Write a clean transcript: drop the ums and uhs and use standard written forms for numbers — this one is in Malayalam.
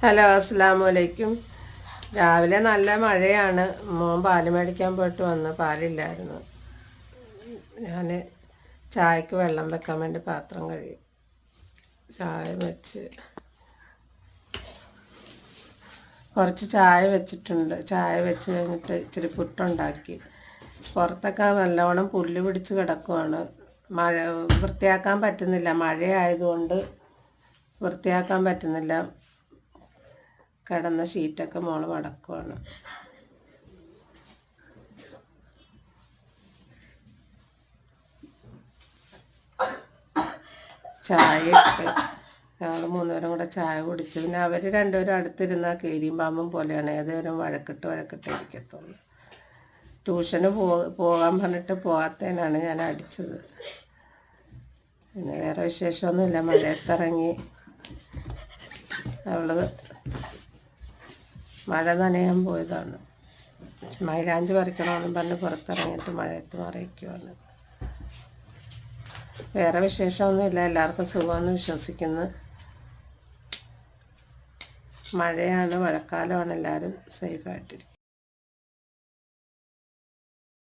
ഹലോ, അസ്സലാമു അലൈക്കും. രാവിലെ നല്ല മഴയാണ്. മോൻ പാല് മേടിക്കാൻ പോയിട്ട് വന്ന് പാലില്ലായിരുന്നു. ഞാൻ ചായക്ക് വെള്ളം വെക്കാൻ വേണ്ടി പാത്രം കഴുകി ചായ വെച്ച് കുറച്ച് ചായ വെച്ചിട്ടുണ്ട്. ചായ വെച്ച് കഴിഞ്ഞിട്ട് ഇച്ചിരി പുട്ടുണ്ടാക്കി. പുറത്തൊക്കെ നല്ലോണം പുല്ല് പിടിച്ച് കിടക്കുവാണ്. മഴ വൃത്തിയാക്കാൻ പറ്റുന്നില്ല. മഴയായതുകൊണ്ട് വൃത്തിയാക്കാൻ പറ്റുന്നില്ല. കിടന്ന ഷീറ്റൊക്കെ മോള് മടക്കുവാണ്. ചായ ഇട്ട് ഞങ്ങൾ മൂന്നുപേരും കൂടെ ചായ കുടിച്ചു. പിന്നെ അവർ രണ്ടുപേരും അടുത്തിരുന്ന കീരിയും പാമ്പും പോലെയാണ്. ഏതുവരും വഴക്കിട്ട് ഇരിക്കത്തുള്ളൂ. ട്യൂഷന് പോകാൻ പറഞ്ഞിട്ട് പോകാത്തതിനാണ് ഞാൻ അടിച്ചത്. പിന്നെ വേറെ വിശേഷമൊന്നുമില്ല. മഴയത്തിറങ്ങി അവൾ മഴ നനയാൻ പോയതാണ്. മൈലാഞ്ചി പറിക്കണമെന്നും പറഞ്ഞ് പുറത്തിറങ്ങിയിട്ട് മഴയത്ത് മറിയിക്കുവാണ്. വേറെ വിശേഷമൊന്നുമില്ല. എല്ലാവർക്കും സുഖമെന്ന് വിശ്വസിക്കുന്നു. മഴയാണ്, മഴക്കാലമാണ്. എല്ലാവരും സേഫായിട്ടിരിക്കും.